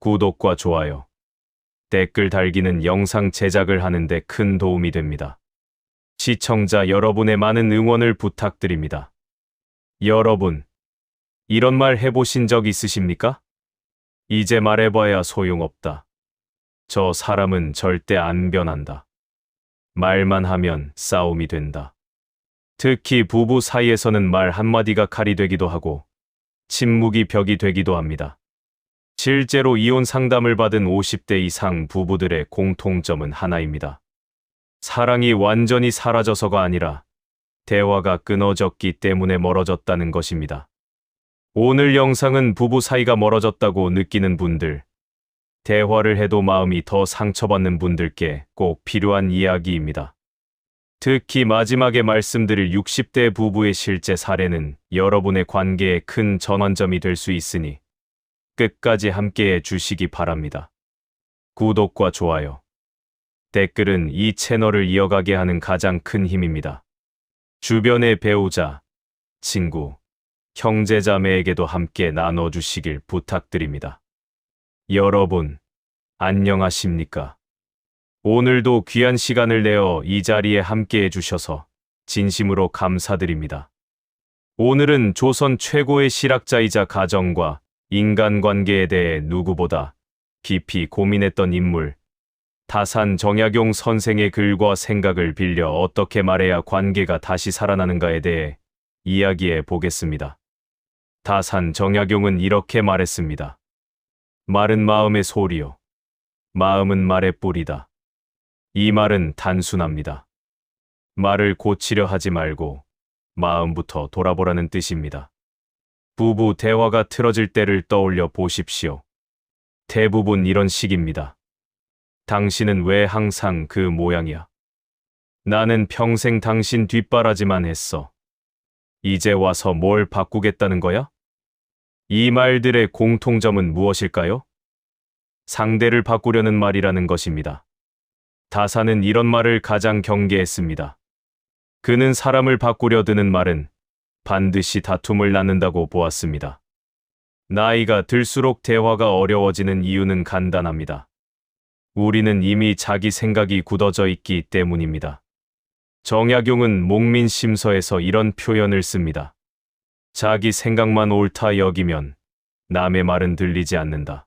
구독과 좋아요, 댓글 달기는 영상 제작을 하는데 큰 도움이 됩니다. 시청자 여러분의 많은 응원을 부탁드립니다. 여러분, 이런 말 해보신 적 있으십니까? 이제 말해봐야 소용없다. 저 사람은 절대 안 변한다. 말만 하면 싸움이 된다. 특히 부부 사이에서는 말 한마디가 칼이 되기도 하고 침묵이 벽이 되기도 합니다. 실제로 이혼 상담을 받은 50대 이상 부부들의 공통점은 하나입니다. 사랑이 완전히 사라져서가 아니라 대화가 끊어졌기 때문에 멀어졌다는 것입니다. 오늘 영상은 부부 사이가 멀어졌다고 느끼는 분들, 대화를 해도 마음이 더 상처받는 분들께 꼭 필요한 이야기입니다. 특히 마지막에 말씀드릴 60대 부부의 실제 사례는 여러분의 관계에 큰 전환점이 될 수 있으니 끝까지 함께해 주시기 바랍니다. 구독과 좋아요, 댓글은 이 채널을 이어가게 하는 가장 큰 힘입니다. 주변의 배우자, 친구, 형제자매에게도 함께 나눠주시길 부탁드립니다. 여러분, 안녕하십니까? 오늘도 귀한 시간을 내어 이 자리에 함께해 주셔서 진심으로 감사드립니다. 오늘은 조선 최고의 실학자이자 가정과 인간관계에 대해 누구보다 깊이 고민했던 인물, 다산 정약용 선생의 글과 생각을 빌려 어떻게 말해야 관계가 다시 살아나는가에 대해 이야기해 보겠습니다. 다산 정약용은 이렇게 말했습니다. 말은 마음의 소리요, 마음은 말의 뿌리다. 이 말은 단순합니다. 말을 고치려 하지 말고 마음부터 돌아보라는 뜻입니다. 부부 대화가 틀어질 때를 떠올려 보십시오. 대부분 이런 식입니다. 당신은 왜 항상 그 모양이야? 나는 평생 당신 뒷바라지만 했어. 이제 와서 뭘 바꾸겠다는 거야? 이 말들의 공통점은 무엇일까요? 상대를 바꾸려는 말이라는 것입니다. 다산은 이런 말을 가장 경계했습니다. 그는 사람을 바꾸려 드는 말은 반드시 다툼을 낳는다고 보았습니다. 나이가 들수록 대화가 어려워지는 이유는 간단합니다. 우리는 이미 자기 생각이 굳어져 있기 때문입니다. 정약용은 목민심서에서 이런 표현을 씁니다. 자기 생각만 옳다 여기면 남의 말은 들리지 않는다.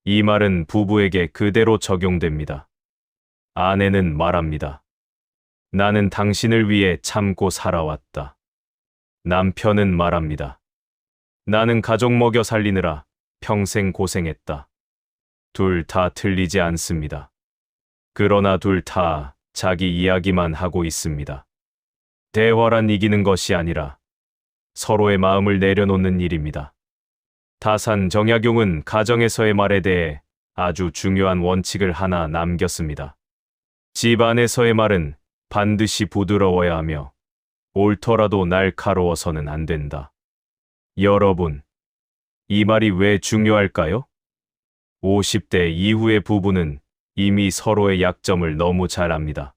이 말은 부부에게 그대로 적용됩니다. 아내는 말합니다. 나는 당신을 위해 참고 살아왔다. 남편은 말합니다. 나는 가족 먹여 살리느라 평생 고생했다. 둘 다 틀리지 않습니다. 그러나 둘 다 자기 이야기만 하고 있습니다. 대화란 이기는 것이 아니라 서로의 마음을 내려놓는 일입니다. 다산 정약용은 가정에서의 말에 대해 아주 중요한 원칙을 하나 남겼습니다. 집 안에서의 말은 반드시 부드러워야 하며 옳더라도 날카로워서는 안 된다. 여러분, 이 말이 왜 중요할까요? 50대 이후의 부부는 이미 서로의 약점을 너무 잘 압니다.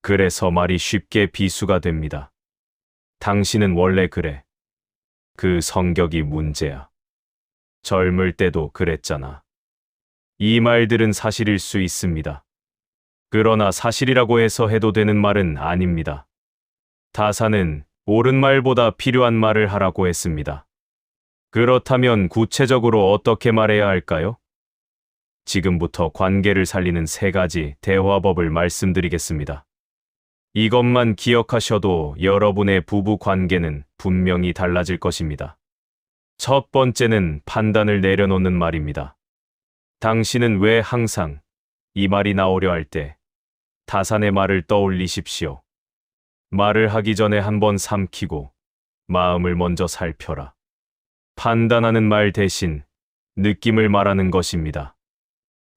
그래서 말이 쉽게 비수가 됩니다. 당신은 원래 그래. 그 성격이 문제야. 젊을 때도 그랬잖아. 이 말들은 사실일 수 있습니다. 그러나 사실이라고 해서 해도 되는 말은 아닙니다. 다산은 옳은 말보다 필요한 말을 하라고 했습니다. 그렇다면 구체적으로 어떻게 말해야 할까요? 지금부터 관계를 살리는 3가지 대화법을 말씀드리겠습니다. 이것만 기억하셔도 여러분의 부부 관계는 분명히 달라질 것입니다. 첫 번째는 판단을 내려놓는 말입니다. 당신은 왜 항상 이 말이 나오려 할 때 다산의 말을 떠올리십시오. 말을 하기 전에 한번 삼키고 마음을 먼저 살펴라. 판단하는 말 대신 느낌을 말하는 것입니다.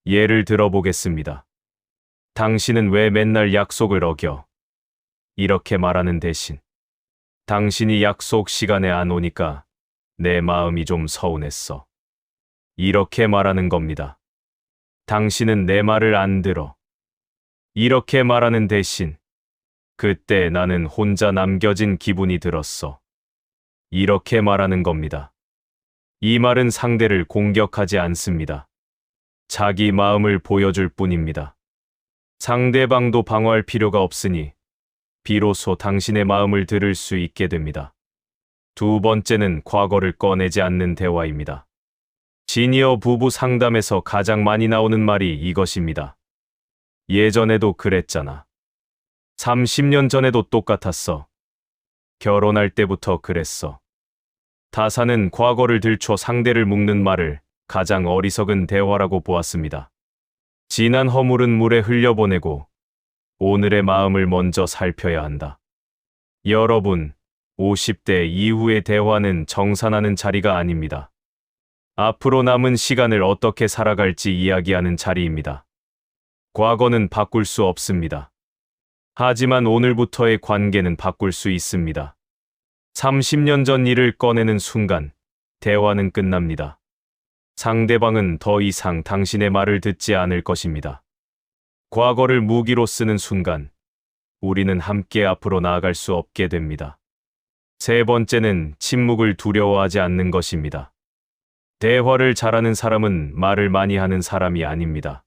예를 들어보겠습니다. 당신은 왜 맨날 약속을 어겨? 이렇게 말하는 대신 당신이 약속 시간에 안 오니까 내 마음이 좀 서운했어. 이렇게 말하는 겁니다. 당신은 내 말을 안 들어. 이렇게 말하는 대신 그때 나는 혼자 남겨진 기분이 들었어. 이렇게 말하는 겁니다. 이 말은 상대를 공격하지 않습니다. 자기 마음을 보여줄 뿐입니다. 상대방도 방어할 필요가 없으니 비로소 당신의 마음을 들을 수 있게 됩니다. 두 번째는 과거를 꺼내지 않는 대화입니다. 시니어 부부 상담에서 가장 많이 나오는 말이 이것입니다. 예전에도 그랬잖아. 30년 전에도 똑같았어. 결혼할 때부터 그랬어. 타사는 과거를 들춰 상대를 묶는 말을 가장 어리석은 대화라고 보았습니다. 지난 허물은 물에 흘려보내고 오늘의 마음을 먼저 살펴야 한다. 여러분, 50대 이후의 대화는 정산하는 자리가 아닙니다. 앞으로 남은 시간을 어떻게 살아갈지 이야기하는 자리입니다. 과거는 바꿀 수 없습니다. 하지만 오늘부터의 관계는 바꿀 수 있습니다. 30년 전 일을 꺼내는 순간 대화는 끝납니다. 상대방은 더 이상 당신의 말을 듣지 않을 것입니다. 과거를 무기로 쓰는 순간 우리는 함께 앞으로 나아갈 수 없게 됩니다. 세 번째는 침묵을 두려워하지 않는 것입니다. 대화를 잘하는 사람은 말을 많이 하는 사람이 아닙니다.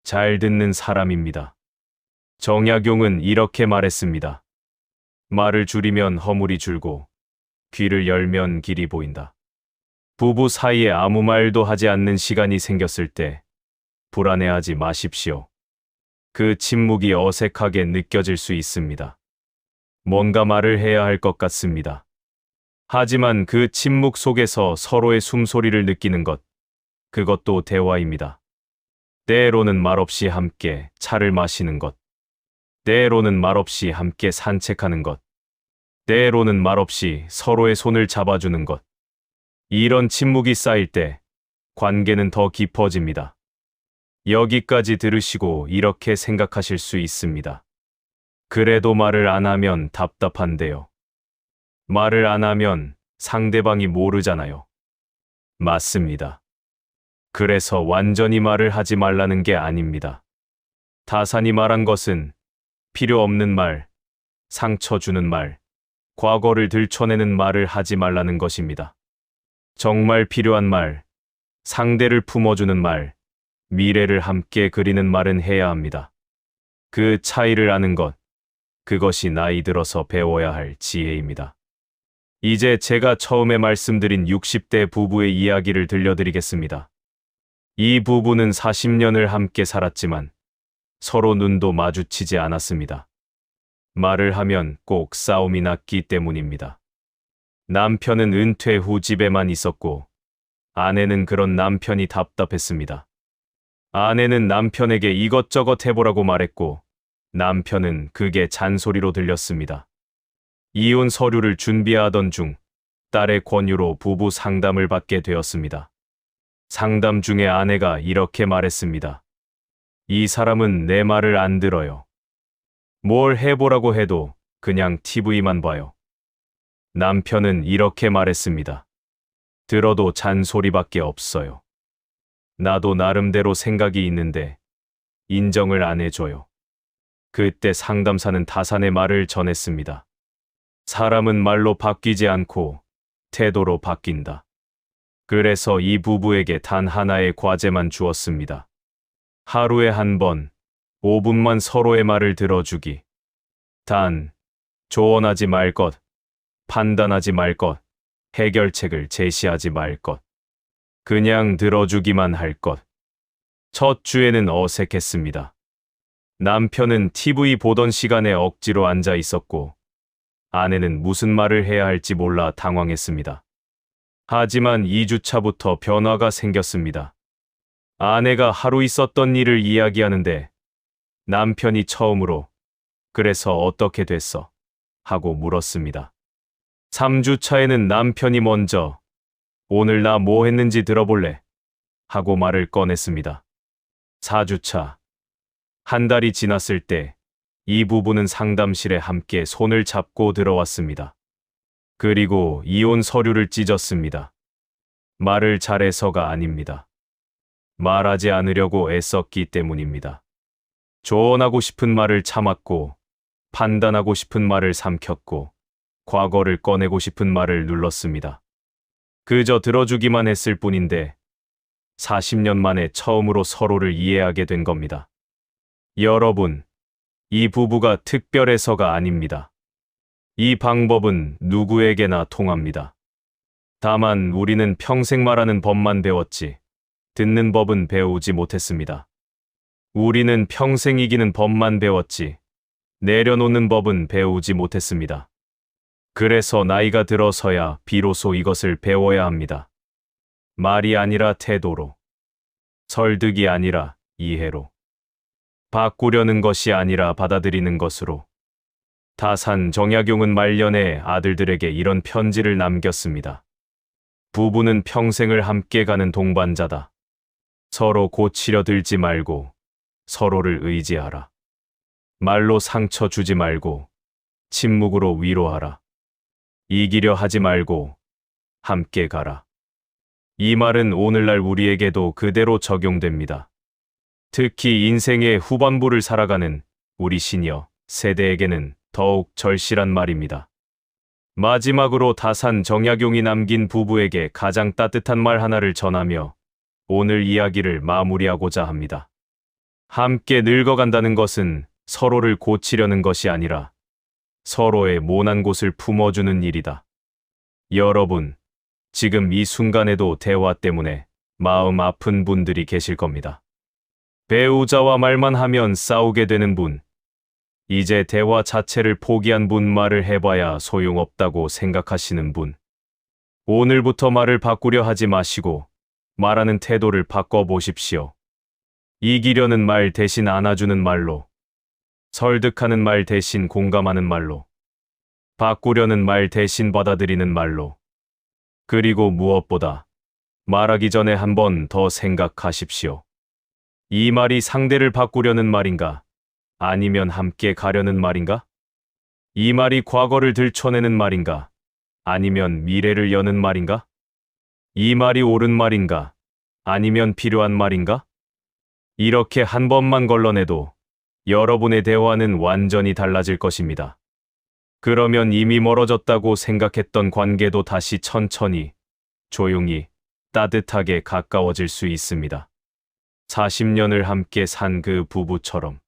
잘 듣는 사람입니다. 정약용은 이렇게 말했습니다. 말을 줄이면 허물이 줄고 귀를 열면 길이 보인다. 부부 사이에 아무 말도 하지 않는 시간이 생겼을 때 불안해하지 마십시오. 그 침묵이 어색하게 느껴질 수 있습니다. 뭔가 말을 해야 할 것 같습니다. 하지만 그 침묵 속에서 서로의 숨소리를 느끼는 것, 그것도 대화입니다. 때로는 말없이 함께 차를 마시는 것, 때로는 말없이 함께 산책하는 것, 때로는 말없이 서로의 손을 잡아주는 것. 이런 침묵이 쌓일 때 관계는 더 깊어집니다. 여기까지 들으시고 이렇게 생각하실 수 있습니다. 그래도 말을 안 하면 답답한데요. 말을 안 하면 상대방이 모르잖아요. 맞습니다. 그래서 완전히 말을 하지 말라는 게 아닙니다. 타산이 말한 것은 필요 없는 말, 상처 주는 말, 과거를 들춰내는 말을 하지 말라는 것입니다. 정말 필요한 말, 상대를 품어주는 말, 미래를 함께 그리는 말은 해야 합니다. 그 차이를 아는 것, 그것이 나이 들어서 배워야 할 지혜입니다. 이제 제가 처음에 말씀드린 60대 부부의 이야기를 들려드리겠습니다. 이 부부는 40년을 함께 살았지만 서로 눈도 마주치지 않았습니다. 말을 하면 꼭 싸움이 났기 때문입니다. 남편은 은퇴 후 집에만 있었고 아내는 그런 남편이 답답했습니다. 아내는 남편에게 이것저것 해보라고 말했고 남편은 그게 잔소리로 들렸습니다. 이혼 서류를 준비하던 중 딸의 권유로 부부 상담을 받게 되었습니다. 상담 중에 아내가 이렇게 말했습니다. 이 사람은 내 말을 안 들어요. 뭘 해보라고 해도 그냥 TV만 봐요. 남편은 이렇게 말했습니다. 들어도 잔소리밖에 없어요. 나도 나름대로 생각이 있는데 인정을 안 해줘요. 그때 상담사는 타산의 말을 전했습니다. 사람은 말로 바뀌지 않고 태도로 바뀐다. 그래서 이 부부에게 단 하나의 과제만 주었습니다. 하루에 한 번, 5분만 서로의 말을 들어주기. 단, 조언하지 말 것, 판단하지 말 것, 해결책을 제시하지 말 것. 그냥 들어주기만 할 것. 첫 주에는 어색했습니다. 남편은 TV 보던 시간에 억지로 앉아 있었고 아내는 무슨 말을 해야 할지 몰라 당황했습니다. 하지만 2주차부터 변화가 생겼습니다. 아내가 하루 있었던 일을 이야기하는데 남편이 처음으로 그래서 어떻게 됐어? 하고 물었습니다. 3주차에는 남편이 먼저 오늘 나 뭐 했는지 들어볼래? 하고 말을 꺼냈습니다. 4주차. 한 달이 지났을 때 이 부부는 상담실에 함께 손을 잡고 들어왔습니다. 그리고 이혼 서류를 찢었습니다. 말을 잘해서가 아닙니다. 말하지 않으려고 애썼기 때문입니다. 조언하고 싶은 말을 참았고, 판단하고 싶은 말을 삼켰고, 과거를 꺼내고 싶은 말을 눌렀습니다. 그저 들어주기만 했을 뿐인데 40년 만에 처음으로 서로를 이해하게 된 겁니다. 여러분, 이 부부가 특별해서가 아닙니다. 이 방법은 누구에게나 통합니다. 다만 우리는 평생 말하는 법만 배웠지, 듣는 법은 배우지 못했습니다. 우리는 평생 이기는 법만 배웠지, 내려놓는 법은 배우지 못했습니다. 그래서 나이가 들어서야 비로소 이것을 배워야 합니다. 말이 아니라 태도로, 설득이 아니라 이해로, 바꾸려는 것이 아니라 받아들이는 것으로. 다산 정약용은 말년에 아들들에게 이런 편지를 남겼습니다. 부부는 평생을 함께 가는 동반자다. 서로 고치려 들지 말고 서로를 의지하라. 말로 상처 주지 말고 침묵으로 위로하라. 이기려 하지 말고 함께 가라. 이 말은 오늘날 우리에게도 그대로 적용됩니다. 특히 인생의 후반부를 살아가는 우리 시니어 세대에게는 더욱 절실한 말입니다. 마지막으로 다산 정약용이 남긴 부부에게 가장 따뜻한 말 하나를 전하며 오늘 이야기를 마무리하고자 합니다. 함께 늙어간다는 것은 서로를 고치려는 것이 아니라 서로의 모난 곳을 품어주는 일이다. 여러분, 지금 이 순간에도 대화 때문에 마음 아픈 분들이 계실 겁니다. 배우자와 말만 하면 싸우게 되는 분, 이제 대화 자체를 포기한 분, 말을 해봐야 소용없다고 생각하시는 분, 오늘부터 말을 바꾸려 하지 마시고 말하는 태도를 바꿔보십시오. 이기려는 말 대신 안아주는 말로, 설득하는 말 대신 공감하는 말로, 바꾸려는 말 대신 받아들이는 말로, 그리고 무엇보다 말하기 전에 한 번 더 생각하십시오. 이 말이 상대를 바꾸려는 말인가? 아니면 함께 가려는 말인가? 이 말이 과거를 들춰내는 말인가? 아니면 미래를 여는 말인가? 이 말이 옳은 말인가? 아니면 필요한 말인가? 이렇게 한 번만 걸러내도 여러분의 대화는 완전히 달라질 것입니다. 그러면 이미 멀어졌다고 생각했던 관계도 다시 천천히, 조용히, 따뜻하게 가까워질 수 있습니다. 40년을 함께 산 그 부부처럼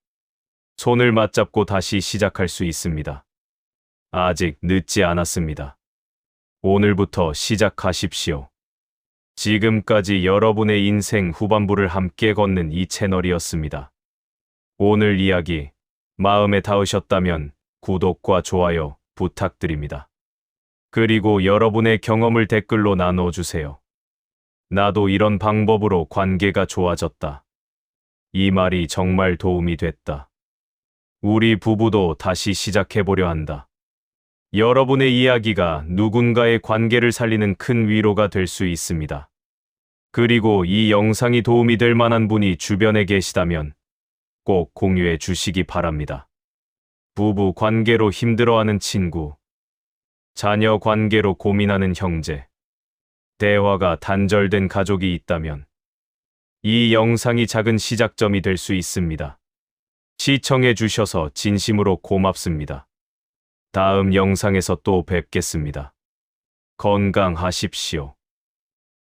손을 맞잡고 다시 시작할 수 있습니다. 아직 늦지 않았습니다. 오늘부터 시작하십시오. 지금까지 여러분의 인생 후반부를 함께 걷는 이 채널이었습니다. 오늘 이야기 마음에 닿으셨다면 구독과 좋아요 부탁드립니다. 그리고 여러분의 경험을 댓글로 나눠주세요. 나도 이런 방법으로 관계가 좋아졌다. 이 말이 정말 도움이 됐다. 우리 부부도 다시 시작해보려 한다. 여러분의 이야기가 누군가의 관계를 살리는 큰 위로가 될 수 있습니다. 그리고 이 영상이 도움이 될 만한 분이 주변에 계시다면 꼭 공유해 주시기 바랍니다. 부부 관계로 힘들어하는 친구, 자녀 관계로 고민하는 형제, 대화가 단절된 가족이 있다면 이 영상이 작은 시작점이 될 수 있습니다. 시청해 주셔서 진심으로 고맙습니다. 다음 영상에서 또 뵙겠습니다. 건강하십시오.